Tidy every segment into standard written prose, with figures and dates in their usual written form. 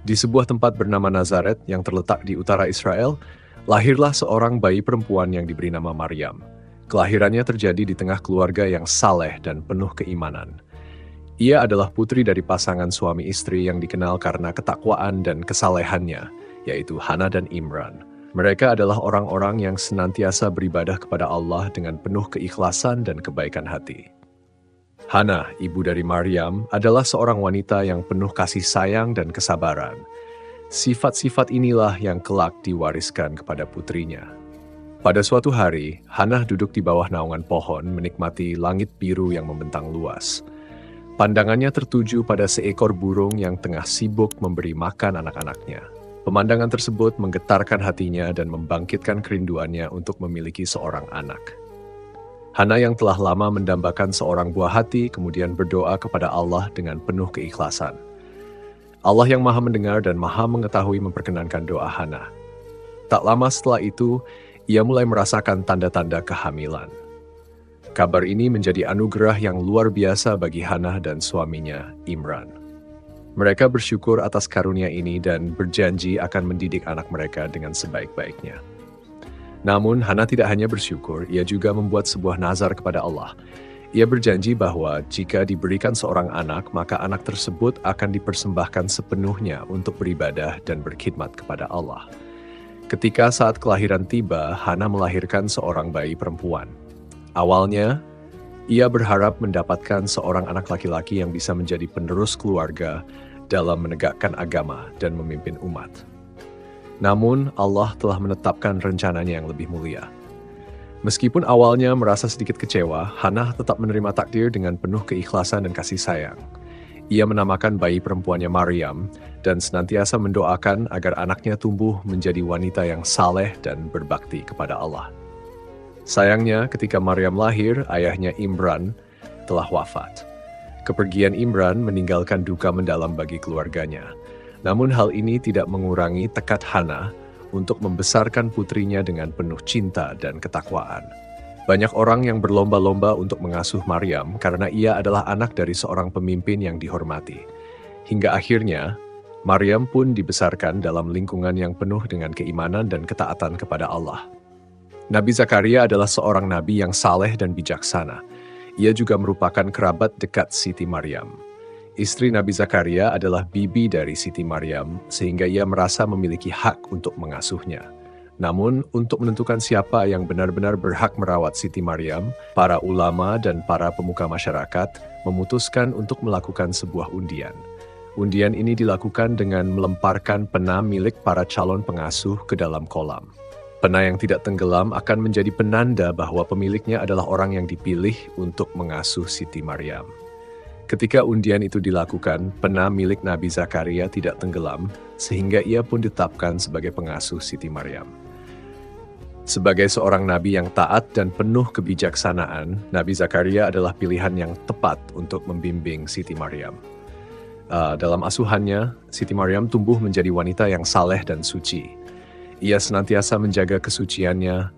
Di sebuah tempat bernama Nazaret yang terletak di utara Israel, lahirlah seorang bayi perempuan yang diberi nama Maryam. Kelahirannya terjadi di tengah keluarga yang saleh dan penuh keimanan. Ia adalah putri dari pasangan suami istri yang dikenal karena ketakwaan dan kesalehannya, yaitu Hana dan Imran. Mereka adalah orang-orang yang senantiasa beribadah kepada Allah dengan penuh keikhlasan dan kebaikan hati. Hana, ibu dari Maryam, adalah seorang wanita yang penuh kasih sayang dan kesabaran. Sifat-sifat inilah yang kelak diwariskan kepada putrinya. Pada suatu hari, Hana duduk di bawah naungan pohon menikmati langit biru yang membentang luas. Pandangannya tertuju pada seekor burung yang tengah sibuk memberi makan anak-anaknya. Pemandangan tersebut menggetarkan hatinya dan membangkitkan kerinduannya untuk memiliki seorang anak. Hana yang telah lama mendambakan seorang buah hati kemudian berdoa kepada Allah dengan penuh keikhlasan. Allah yang maha mendengar dan maha mengetahui memperkenankan doa Hana. Tak lama setelah itu, ia mulai merasakan tanda-tanda kehamilan. Kabar ini menjadi anugerah yang luar biasa bagi Hana dan suaminya, Imran. Mereka bersyukur atas karunia ini dan berjanji akan mendidik anak mereka dengan sebaik-baiknya. Namun, Hana tidak hanya bersyukur, ia juga membuat sebuah nazar kepada Allah. Ia berjanji bahwa jika diberikan seorang anak, maka anak tersebut akan dipersembahkan sepenuhnya untuk beribadah dan berkhidmat kepada Allah. Ketika saat kelahiran tiba, Hana melahirkan seorang bayi perempuan. Awalnya, ia berharap mendapatkan seorang anak laki-laki yang bisa menjadi penerus keluarga dalam menegakkan agama dan memimpin umat. Namun, Allah telah menetapkan rencananya yang lebih mulia. Meskipun awalnya merasa sedikit kecewa, Hana tetap menerima takdir dengan penuh keikhlasan dan kasih sayang. Ia menamakan bayi perempuannya Maryam dan senantiasa mendoakan agar anaknya tumbuh menjadi wanita yang saleh dan berbakti kepada Allah. Sayangnya, ketika Maryam lahir, ayahnya Imran telah wafat. Kepergian Imran meninggalkan duka mendalam bagi keluarganya. Namun hal ini tidak mengurangi tekad Hana untuk membesarkan putrinya dengan penuh cinta dan ketakwaan. Banyak orang yang berlomba-lomba untuk mengasuh Maryam karena ia adalah anak dari seorang pemimpin yang dihormati. Hingga akhirnya, Maryam pun dibesarkan dalam lingkungan yang penuh dengan keimanan dan ketaatan kepada Allah. Nabi Zakaria adalah seorang nabi yang saleh dan bijaksana. Ia juga merupakan kerabat dekat Siti Maryam. Istri Nabi Zakaria adalah bibi dari Siti Maryam, sehingga ia merasa memiliki hak untuk mengasuhnya. Namun, untuk menentukan siapa yang benar-benar berhak merawat Siti Maryam, para ulama dan para pemuka masyarakat memutuskan untuk melakukan sebuah undian. Undian ini dilakukan dengan melemparkan pena milik para calon pengasuh ke dalam kolam. Pena yang tidak tenggelam akan menjadi penanda bahwa pemiliknya adalah orang yang dipilih untuk mengasuh Siti Maryam. Ketika undian itu dilakukan, pena milik Nabi Zakaria tidak tenggelam, sehingga ia pun ditetapkan sebagai pengasuh Siti Maryam. Sebagai seorang nabi yang taat dan penuh kebijaksanaan, Nabi Zakaria adalah pilihan yang tepat untuk membimbing Siti Maryam. Dalam asuhannya, Siti Maryam tumbuh menjadi wanita yang saleh dan suci. Ia senantiasa menjaga kesuciannya,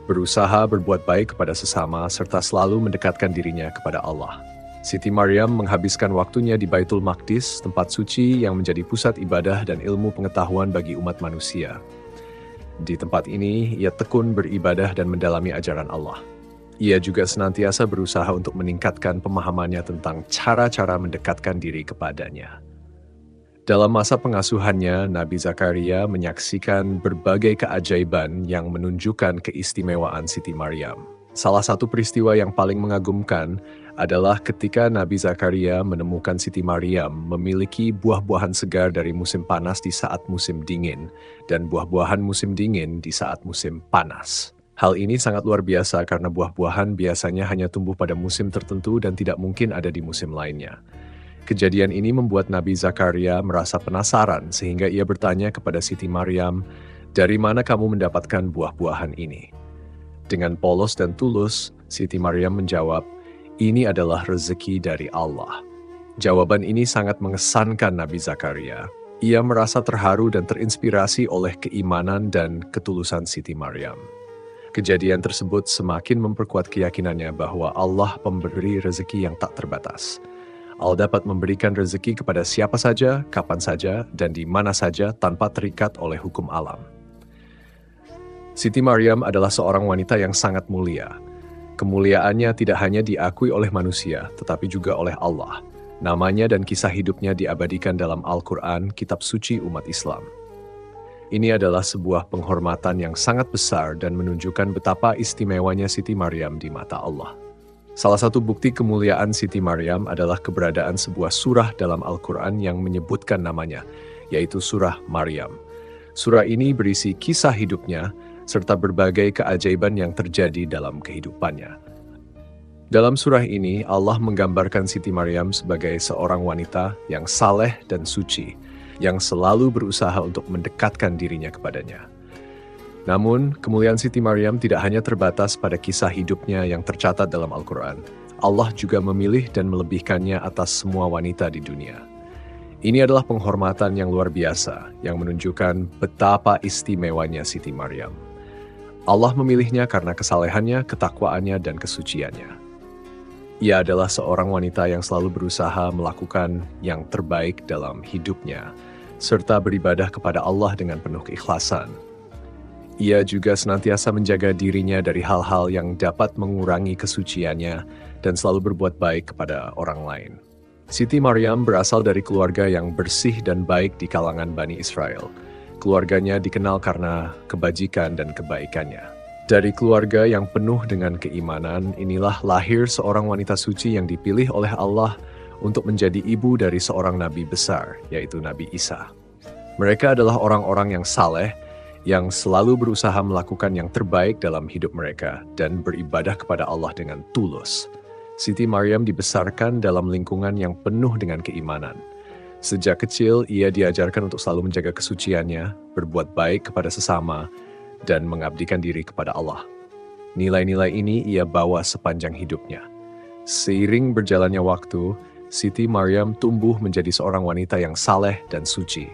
berusaha berbuat baik kepada sesama, serta selalu mendekatkan dirinya kepada Allah. Siti Maryam menghabiskan waktunya di Baitul Maqdis, tempat suci yang menjadi pusat ibadah dan ilmu pengetahuan bagi umat manusia. Di tempat ini, ia tekun beribadah dan mendalami ajaran Allah. Ia juga senantiasa berusaha untuk meningkatkan pemahamannya tentang cara-cara mendekatkan diri kepadanya. Dalam masa pengasuhannya, Nabi Zakaria menyaksikan berbagai keajaiban yang menunjukkan keistimewaan Siti Maryam. Salah satu peristiwa yang paling mengagumkan adalah ketika Nabi Zakaria menemukan Siti Maryam memiliki buah-buahan segar dari musim panas di saat musim dingin, dan buah-buahan musim dingin di saat musim panas. Hal ini sangat luar biasa karena buah-buahan biasanya hanya tumbuh pada musim tertentu dan tidak mungkin ada di musim lainnya. Kejadian ini membuat Nabi Zakaria merasa penasaran sehingga ia bertanya kepada Siti Maryam, "Dari mana kamu mendapatkan buah-buahan ini?" Dengan polos dan tulus, Siti Maryam menjawab, "Ini adalah rezeki dari Allah." Jawaban ini sangat mengesankan Nabi Zakaria. Ia merasa terharu dan terinspirasi oleh keimanan dan ketulusan Siti Maryam. Kejadian tersebut semakin memperkuat keyakinannya bahwa Allah pemberi rezeki yang tak terbatas. Allah dapat memberikan rezeki kepada siapa saja, kapan saja, dan di mana saja tanpa terikat oleh hukum alam. Siti Maryam adalah seorang wanita yang sangat mulia. Kemuliaannya tidak hanya diakui oleh manusia, tetapi juga oleh Allah. Namanya dan kisah hidupnya diabadikan dalam Al-Quran, kitab suci umat Islam. Ini adalah sebuah penghormatan yang sangat besar dan menunjukkan betapa istimewanya Siti Maryam di mata Allah. Salah satu bukti kemuliaan Siti Maryam adalah keberadaan sebuah surah dalam Al-Quran yang menyebutkan namanya, yaitu Surah Maryam. Surah ini berisi kisah hidupnya, serta berbagai keajaiban yang terjadi dalam kehidupannya. Dalam surah ini, Allah menggambarkan Siti Maryam sebagai seorang wanita yang saleh dan suci, yang selalu berusaha untuk mendekatkan dirinya kepadanya. Namun, kemuliaan Siti Maryam tidak hanya terbatas pada kisah hidupnya yang tercatat dalam Al-Quran. Allah juga memilih dan melebihkannya atas semua wanita di dunia. Ini adalah penghormatan yang luar biasa, yang menunjukkan betapa istimewanya Siti Maryam. Allah memilihnya karena kesalehannya, ketakwaannya, dan kesuciannya. Ia adalah seorang wanita yang selalu berusaha melakukan yang terbaik dalam hidupnya, serta beribadah kepada Allah dengan penuh keikhlasan. Ia juga senantiasa menjaga dirinya dari hal-hal yang dapat mengurangi kesuciannya dan selalu berbuat baik kepada orang lain. Siti Maryam berasal dari keluarga yang bersih dan baik di kalangan Bani Israel. Keluarganya dikenal karena kebajikan dan kebaikannya. Dari keluarga yang penuh dengan keimanan, inilah lahir seorang wanita suci yang dipilih oleh Allah untuk menjadi ibu dari seorang nabi besar, yaitu Nabi Isa. Mereka adalah orang-orang yang saleh, yang selalu berusaha melakukan yang terbaik dalam hidup mereka dan beribadah kepada Allah dengan tulus. Siti Maryam dibesarkan dalam lingkungan yang penuh dengan keimanan. Sejak kecil, ia diajarkan untuk selalu menjaga kesuciannya, berbuat baik kepada sesama, dan mengabdikan diri kepada Allah. Nilai-nilai ini ia bawa sepanjang hidupnya. Seiring berjalannya waktu, Siti Maryam tumbuh menjadi seorang wanita yang saleh dan suci.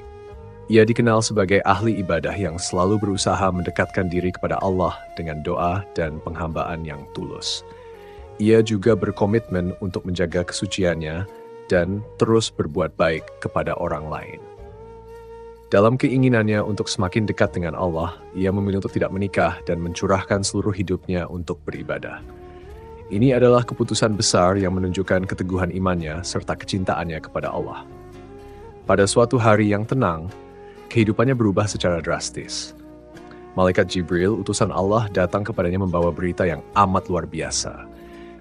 Ia dikenal sebagai ahli ibadah yang selalu berusaha mendekatkan diri kepada Allah dengan doa dan penghambaan yang tulus. Ia juga berkomitmen untuk menjaga kesuciannya dan terus berbuat baik kepada orang lain. Dalam keinginannya untuk semakin dekat dengan Allah, ia memilih untuk tidak menikah dan mencurahkan seluruh hidupnya untuk beribadah. Ini adalah keputusan besar yang menunjukkan keteguhan imannya serta kecintaannya kepada Allah. Pada suatu hari yang tenang, kehidupannya berubah secara drastis. Malaikat Jibril, utusan Allah, datang kepadanya membawa berita yang amat luar biasa.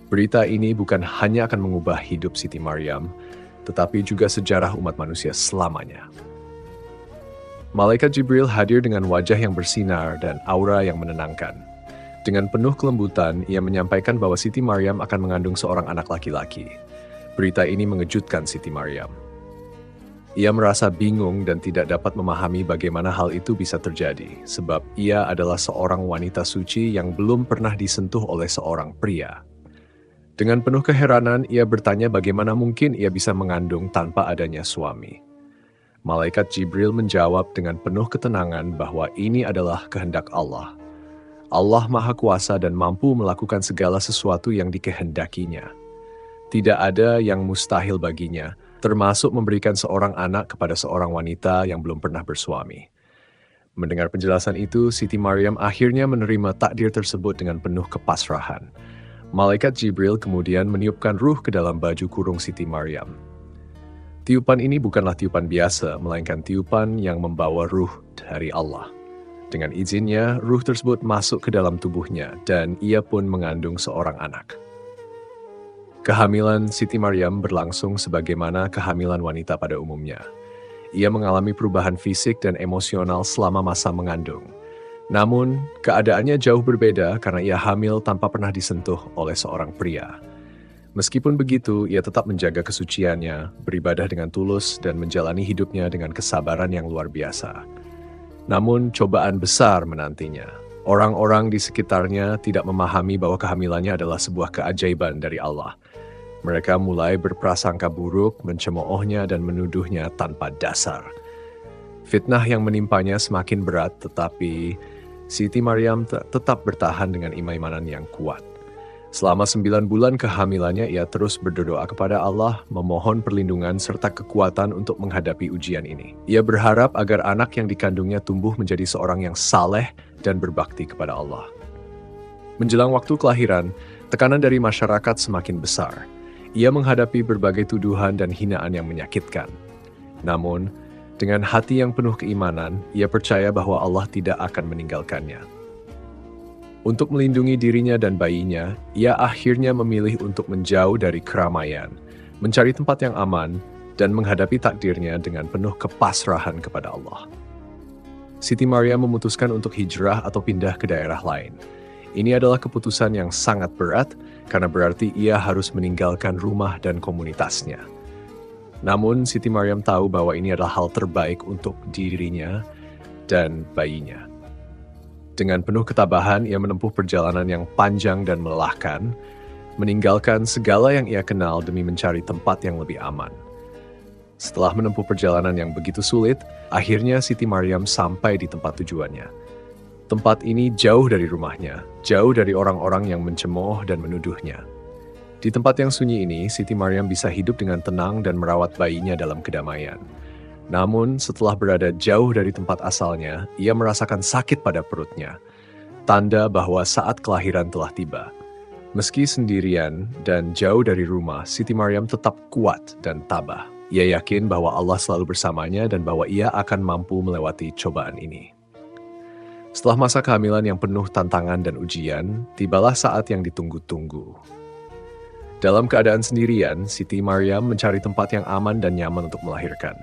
Berita ini bukan hanya akan mengubah hidup Siti Maryam, tetapi juga sejarah umat manusia selamanya. Malaikat Jibril hadir dengan wajah yang bersinar dan aura yang menenangkan. Dengan penuh kelembutan, ia menyampaikan bahwa Siti Maryam akan mengandung seorang anak laki-laki. Berita ini mengejutkan Siti Maryam. Ia merasa bingung dan tidak dapat memahami bagaimana hal itu bisa terjadi, sebab ia adalah seorang wanita suci yang belum pernah disentuh oleh seorang pria. Dengan penuh keheranan, ia bertanya bagaimana mungkin ia bisa mengandung tanpa adanya suami. Malaikat Jibril menjawab dengan penuh ketenangan bahwa ini adalah kehendak Allah. Allah Maha Kuasa dan mampu melakukan segala sesuatu yang dikehendakinya. Tidak ada yang mustahil baginya, termasuk memberikan seorang anak kepada seorang wanita yang belum pernah bersuami. Mendengar penjelasan itu, Siti Maryam akhirnya menerima takdir tersebut dengan penuh kepasrahan. Malaikat Jibril kemudian meniupkan ruh ke dalam baju kurung Siti Maryam. Tiupan ini bukanlah tiupan biasa, melainkan tiupan yang membawa ruh dari Allah. Dengan izinnya, ruh tersebut masuk ke dalam tubuhnya dan ia pun mengandung seorang anak. Kehamilan Siti Maryam berlangsung sebagaimana kehamilan wanita pada umumnya. Ia mengalami perubahan fisik dan emosional selama masa mengandung. Namun, keadaannya jauh berbeda karena ia hamil tanpa pernah disentuh oleh seorang pria. Meskipun begitu, ia tetap menjaga kesuciannya, beribadah dengan tulus, dan menjalani hidupnya dengan kesabaran yang luar biasa. Namun, cobaan besar menantinya. Orang-orang di sekitarnya tidak memahami bahwa kehamilannya adalah sebuah keajaiban dari Allah. Mereka mulai berprasangka buruk, mencemoohnya, dan menuduhnya tanpa dasar. Fitnah yang menimpanya semakin berat, tetapi Siti Maryam tetap bertahan dengan imanan yang kuat. Selama 9 bulan kehamilannya, ia terus berdoa kepada Allah, memohon perlindungan serta kekuatan untuk menghadapi ujian ini. Ia berharap agar anak yang dikandungnya tumbuh menjadi seorang yang saleh dan berbakti kepada Allah. Menjelang waktu kelahiran, tekanan dari masyarakat semakin besar. Ia menghadapi berbagai tuduhan dan hinaan yang menyakitkan. Namun, dengan hati yang penuh keimanan, ia percaya bahwa Allah tidak akan meninggalkannya. Untuk melindungi dirinya dan bayinya, ia akhirnya memilih untuk menjauh dari keramaian, mencari tempat yang aman, dan menghadapi takdirnya dengan penuh kepasrahan kepada Allah. Siti Maryam memutuskan untuk hijrah atau pindah ke daerah lain. Ini adalah keputusan yang sangat berat, karena berarti ia harus meninggalkan rumah dan komunitasnya. Namun, Siti Maryam tahu bahwa ini adalah hal terbaik untuk dirinya dan bayinya. Dengan penuh ketabahan, ia menempuh perjalanan yang panjang dan melelahkan, meninggalkan segala yang ia kenal demi mencari tempat yang lebih aman. Setelah menempuh perjalanan yang begitu sulit, akhirnya Siti Maryam sampai di tempat tujuannya. Tempat ini jauh dari rumahnya, jauh dari orang-orang yang mencemooh dan menuduhnya. Di tempat yang sunyi ini, Siti Maryam bisa hidup dengan tenang dan merawat bayinya dalam kedamaian. Namun, setelah berada jauh dari tempat asalnya, ia merasakan sakit pada perutnya, tanda bahwa saat kelahiran telah tiba. Meski sendirian dan jauh dari rumah, Siti Maryam tetap kuat dan tabah. Ia yakin bahwa Allah selalu bersamanya dan bahwa ia akan mampu melewati cobaan ini. Setelah masa kehamilan yang penuh tantangan dan ujian, tibalah saat yang ditunggu-tunggu. Dalam keadaan sendirian, Siti Maryam mencari tempat yang aman dan nyaman untuk melahirkan.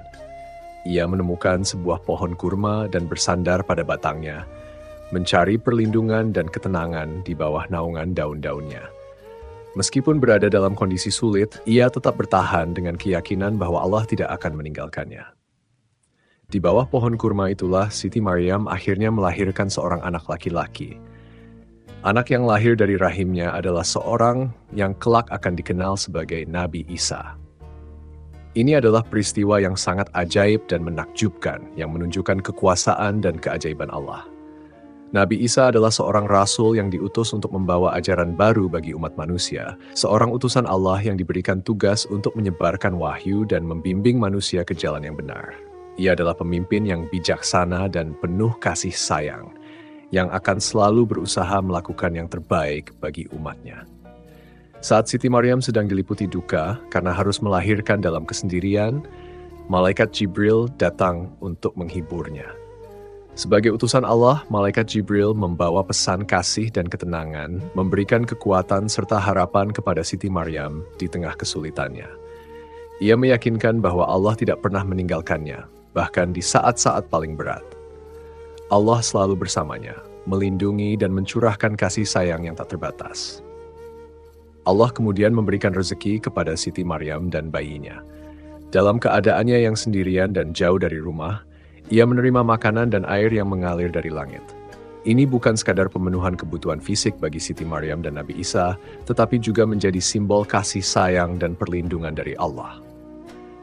Ia menemukan sebuah pohon kurma dan bersandar pada batangnya, mencari perlindungan dan ketenangan di bawah naungan daun-daunnya. Meskipun berada dalam kondisi sulit, ia tetap bertahan dengan keyakinan bahwa Allah tidak akan meninggalkannya. Di bawah pohon kurma itulah Siti Maryam akhirnya melahirkan seorang anak laki-laki. Anak yang lahir dari rahimnya adalah seorang yang kelak akan dikenal sebagai Nabi Isa. Ini adalah peristiwa yang sangat ajaib dan menakjubkan, yang menunjukkan kekuasaan dan keajaiban Allah. Nabi Isa adalah seorang rasul yang diutus untuk membawa ajaran baru bagi umat manusia, seorang utusan Allah yang diberikan tugas untuk menyebarkan wahyu dan membimbing manusia ke jalan yang benar. Ia adalah pemimpin yang bijaksana dan penuh kasih sayang, yang akan selalu berusaha melakukan yang terbaik bagi umatnya. Saat Siti Maryam sedang diliputi duka karena harus melahirkan dalam kesendirian, malaikat Jibril datang untuk menghiburnya. Sebagai utusan Allah, malaikat Jibril membawa pesan kasih dan ketenangan, memberikan kekuatan serta harapan kepada Siti Maryam di tengah kesulitannya. Ia meyakinkan bahwa Allah tidak pernah meninggalkannya, bahkan di saat-saat paling berat. Allah selalu bersamanya, melindungi dan mencurahkan kasih sayang yang tak terbatas. Allah kemudian memberikan rezeki kepada Siti Maryam dan bayinya. Dalam keadaannya yang sendirian dan jauh dari rumah, ia menerima makanan dan air yang mengalir dari langit. Ini bukan sekadar pemenuhan kebutuhan fisik bagi Siti Maryam dan Nabi Isa, tetapi juga menjadi simbol kasih sayang dan perlindungan dari Allah.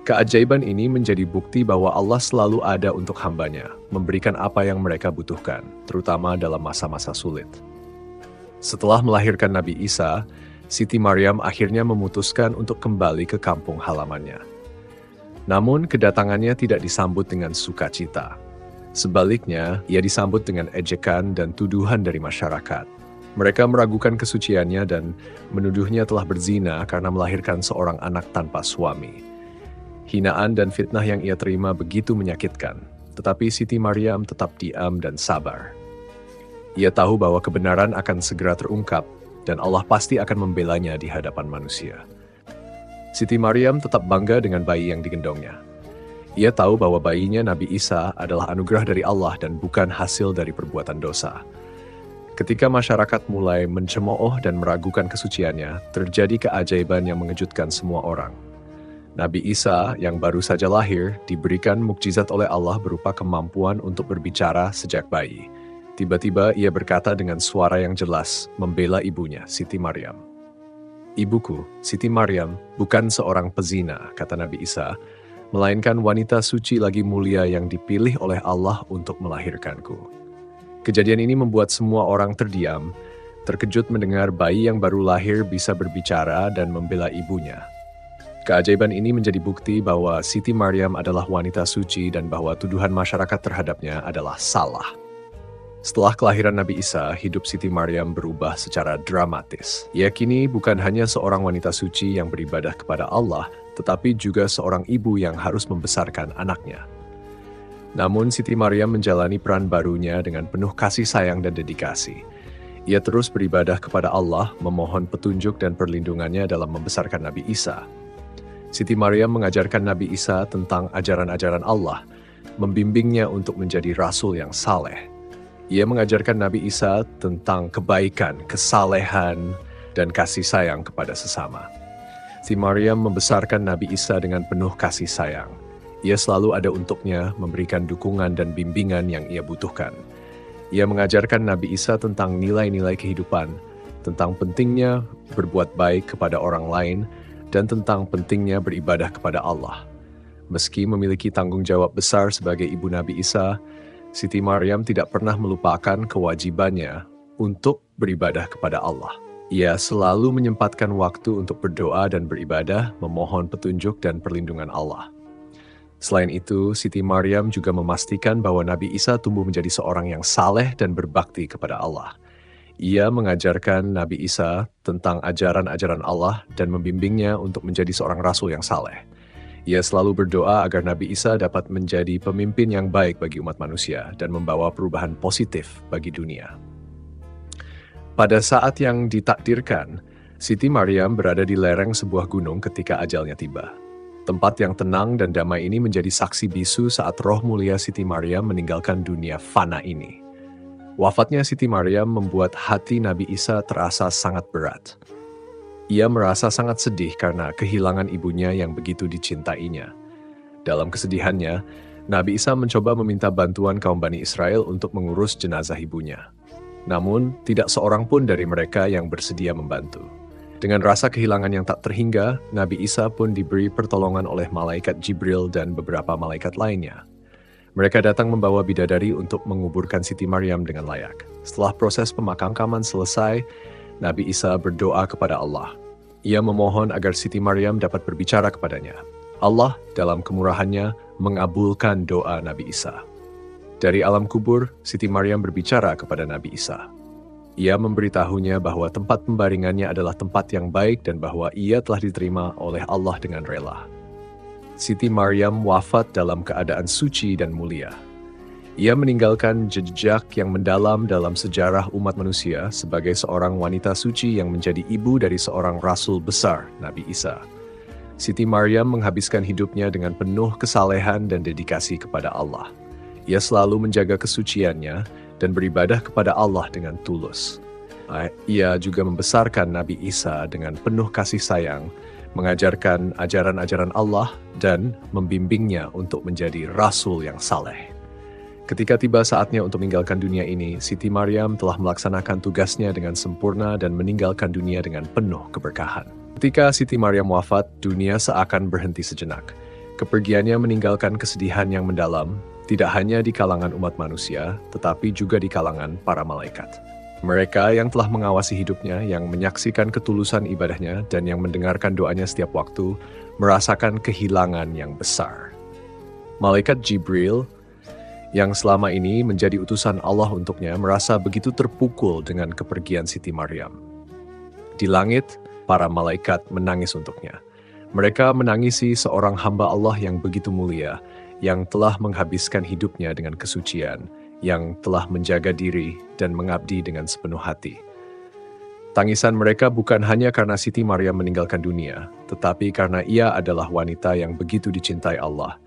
Keajaiban ini menjadi bukti bahwa Allah selalu ada untuk hambanya, memberikan apa yang mereka butuhkan, terutama dalam masa-masa sulit. Setelah melahirkan Nabi Isa, Siti Maryam akhirnya memutuskan untuk kembali ke kampung halamannya. Namun, kedatangannya tidak disambut dengan sukacita. Sebaliknya, ia disambut dengan ejekan dan tuduhan dari masyarakat. Mereka meragukan kesuciannya dan menuduhnya telah berzina karena melahirkan seorang anak tanpa suami. Hinaan dan fitnah yang ia terima begitu menyakitkan, tetapi Siti Maryam tetap diam dan sabar. Ia tahu bahwa kebenaran akan segera terungkap, dan Allah pasti akan membelanya di hadapan manusia. Siti Maryam tetap bangga dengan bayi yang digendongnya. Ia tahu bahwa bayinya Nabi Isa adalah anugerah dari Allah dan bukan hasil dari perbuatan dosa. Ketika masyarakat mulai mencemooh dan meragukan kesuciannya, terjadi keajaiban yang mengejutkan semua orang. Nabi Isa yang baru saja lahir diberikan mukjizat oleh Allah berupa kemampuan untuk berbicara sejak bayi. Tiba-tiba ia berkata dengan suara yang jelas, membela ibunya, Siti Maryam. "Ibuku, Siti Maryam, bukan seorang pezina," kata Nabi Isa, "melainkan wanita suci lagi mulia yang dipilih oleh Allah untuk melahirkanku." Kejadian ini membuat semua orang terdiam. terkejut mendengar bayi yang baru lahir bisa berbicara dan membela ibunya. Keajaiban ini menjadi bukti bahwa Siti Maryam adalah wanita suci dan bahwa tuduhan masyarakat terhadapnya adalah salah. Setelah kelahiran Nabi Isa, hidup Siti Maryam berubah secara dramatis. Ia kini bukan hanya seorang wanita suci yang beribadah kepada Allah, tetapi juga seorang ibu yang harus membesarkan anaknya. Namun Siti Maryam menjalani peran barunya dengan penuh kasih sayang dan dedikasi. Ia terus beribadah kepada Allah, memohon petunjuk dan perlindungannya dalam membesarkan Nabi Isa. Siti Maryam mengajarkan Nabi Isa tentang ajaran-ajaran Allah, membimbingnya untuk menjadi rasul yang saleh. Ia mengajarkan Nabi Isa tentang kebaikan, kesalehan, dan kasih sayang kepada sesama. Siti Maryam membesarkan Nabi Isa dengan penuh kasih sayang. Ia selalu ada untuknya, memberikan dukungan dan bimbingan yang ia butuhkan. Ia mengajarkan Nabi Isa tentang nilai-nilai kehidupan, tentang pentingnya berbuat baik kepada orang lain, dan tentang pentingnya beribadah kepada Allah. Meski memiliki tanggung jawab besar sebagai ibu Nabi Isa, Siti Maryam tidak pernah melupakan kewajibannya untuk beribadah kepada Allah. Ia selalu menyempatkan waktu untuk berdoa dan beribadah, memohon petunjuk dan perlindungan Allah. Selain itu, Siti Maryam juga memastikan bahwa Nabi Isa tumbuh menjadi seorang yang saleh dan berbakti kepada Allah. Ia mengajarkan Nabi Isa tentang ajaran-ajaran Allah dan membimbingnya untuk menjadi seorang rasul yang saleh. Ia selalu berdoa agar Nabi Isa dapat menjadi pemimpin yang baik bagi umat manusia dan membawa perubahan positif bagi dunia. Pada saat yang ditakdirkan, Siti Maryam berada di lereng sebuah gunung ketika ajalnya tiba. Tempat yang tenang dan damai ini menjadi saksi bisu saat roh mulia Siti Maryam meninggalkan dunia fana ini. Wafatnya Siti Maryam membuat hati Nabi Isa terasa sangat berat. Ia merasa sangat sedih karena kehilangan ibunya yang begitu dicintainya. Dalam kesedihannya, Nabi Isa mencoba meminta bantuan kaum Bani Israel untuk mengurus jenazah ibunya. Namun, tidak seorang pun dari mereka yang bersedia membantu. Dengan rasa kehilangan yang tak terhingga, Nabi Isa pun diberi pertolongan oleh malaikat Jibril dan beberapa malaikat lainnya. Mereka datang membawa bidadari untuk menguburkan Siti Maryam dengan layak. Setelah proses pemakaman selesai, Nabi Isa berdoa kepada Allah. Ia memohon agar Siti Maryam dapat berbicara kepadanya. Allah dalam kemurahannya mengabulkan doa Nabi Isa. Dari alam kubur, Siti Maryam berbicara kepada Nabi Isa. Ia memberitahunya bahwa tempat pembaringannya adalah tempat yang baik dan bahwa ia telah diterima oleh Allah dengan rela. Siti Maryam wafat dalam keadaan suci dan mulia. Ia meninggalkan jejak yang mendalam dalam sejarah umat manusia sebagai seorang wanita suci yang menjadi ibu dari seorang rasul besar, Nabi Isa. Siti Maryam menghabiskan hidupnya dengan penuh kesalehan dan dedikasi kepada Allah. Ia selalu menjaga kesuciannya dan beribadah kepada Allah dengan tulus. Ia juga membesarkan Nabi Isa dengan penuh kasih sayang, mengajarkan ajaran-ajaran Allah, dan membimbingnya untuk menjadi rasul yang saleh. Ketika tiba saatnya untuk meninggalkan dunia ini, Siti Maryam telah melaksanakan tugasnya dengan sempurna dan meninggalkan dunia dengan penuh keberkahan. Ketika Siti Maryam wafat, dunia seakan berhenti sejenak. Kepergiannya meninggalkan kesedihan yang mendalam, tidak hanya di kalangan umat manusia, tetapi juga di kalangan para malaikat. Mereka yang telah mengawasi hidupnya, yang menyaksikan ketulusan ibadahnya, dan yang mendengarkan doanya setiap waktu, merasakan kehilangan yang besar. Malaikat Jibril, yang selama ini menjadi utusan Allah untuknya, merasa begitu terpukul dengan kepergian Siti Maryam. Di langit, para malaikat menangis untuknya. Mereka menangisi seorang hamba Allah yang begitu mulia, yang telah menghabiskan hidupnya dengan kesucian, yang telah menjaga diri dan mengabdi dengan sepenuh hati. Tangisan mereka bukan hanya karena Siti Maryam meninggalkan dunia, tetapi karena ia adalah wanita yang begitu dicintai Allah,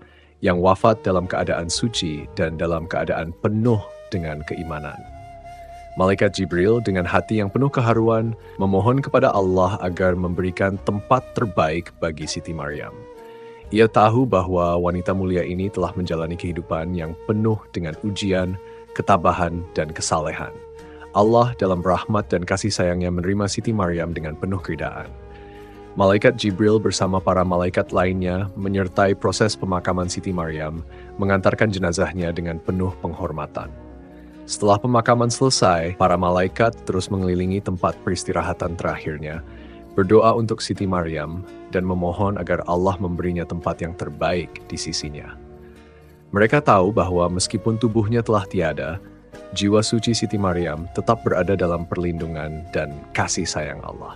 yang wafat dalam keadaan suci dan dalam keadaan penuh dengan keimanan. Malaikat Jibril dengan hati yang penuh keharuan memohon kepada Allah agar memberikan tempat terbaik bagi Siti Maryam. Ia tahu bahwa wanita mulia ini telah menjalani kehidupan yang penuh dengan ujian, ketabahan, dan kesalehan. Allah dalam rahmat dan kasih sayangnya menerima Siti Maryam dengan penuh keridaan. Malaikat Jibril bersama para malaikat lainnya menyertai proses pemakaman Siti Maryam, mengantarkan jenazahnya dengan penuh penghormatan. Setelah pemakaman selesai, para malaikat terus mengelilingi tempat peristirahatan terakhirnya, berdoa untuk Siti Maryam, dan memohon agar Allah memberinya tempat yang terbaik di sisinya. Mereka tahu bahwa meskipun tubuhnya telah tiada, jiwa suci Siti Maryam tetap berada dalam perlindungan dan kasih sayang Allah.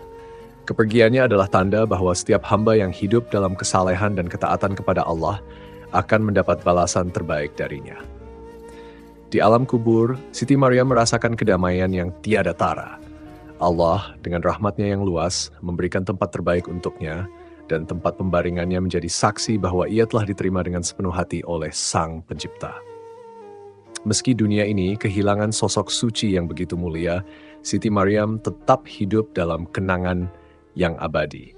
Kepergiannya adalah tanda bahwa setiap hamba yang hidup dalam kesalehan dan ketaatan kepada Allah akan mendapat balasan terbaik darinya. Di alam kubur, Siti Maryam merasakan kedamaian yang tiada tara. Allah, dengan rahmat-Nya yang luas, memberikan tempat terbaik untuknya, dan tempat pembaringannya menjadi saksi bahwa ia telah diterima dengan sepenuh hati oleh Sang Pencipta. Meski dunia ini kehilangan sosok suci yang begitu mulia, Siti Maryam tetap hidup dalam kenangan yang abadi.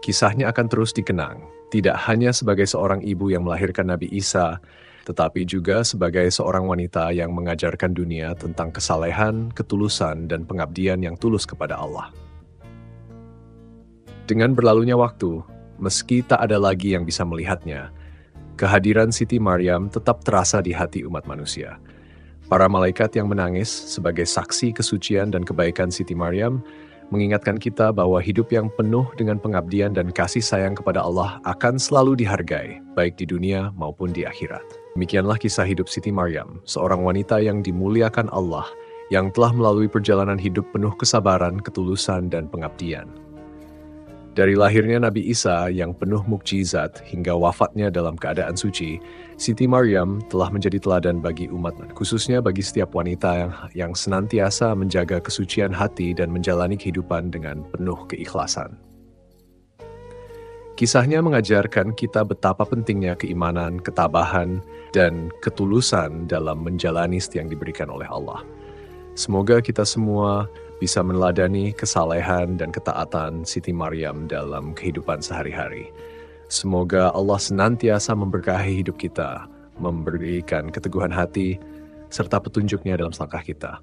Kisahnya akan terus dikenang, tidak hanya sebagai seorang ibu yang melahirkan Nabi Isa, tetapi juga sebagai seorang wanita yang mengajarkan dunia tentang kesalehan, ketulusan, dan pengabdian yang tulus kepada Allah. Dengan berlalunya waktu, meski tak ada lagi yang bisa melihatnya, kehadiran Siti Maryam tetap terasa di hati umat manusia. Para malaikat yang menangis sebagai saksi kesucian dan kebaikan Siti Maryam mengingatkan kita bahwa hidup yang penuh dengan pengabdian dan kasih sayang kepada Allah akan selalu dihargai, baik di dunia maupun di akhirat. Demikianlah kisah hidup Siti Maryam, seorang wanita yang dimuliakan Allah, yang telah melalui perjalanan hidup penuh kesabaran, ketulusan, dan pengabdian. Dari lahirnya Nabi Isa yang penuh mukjizat hingga wafatnya dalam keadaan suci, Siti Maryam telah menjadi teladan bagi umat, khususnya bagi setiap wanita yang senantiasa menjaga kesucian hati dan menjalani kehidupan dengan penuh keikhlasan. Kisahnya mengajarkan kita betapa pentingnya keimanan, ketabahan, dan ketulusan dalam menjalani setia yang diberikan oleh Allah. Semoga kita semua bisa meneladani kesalehan dan ketaatan Siti Maryam dalam kehidupan sehari-hari. Semoga Allah senantiasa memberkahi hidup kita, memberikan keteguhan hati, serta petunjuknya dalam selangkah kita.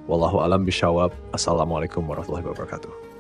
Wallahu a'lam bishawab. Assalamualaikum warahmatullahi wabarakatuh.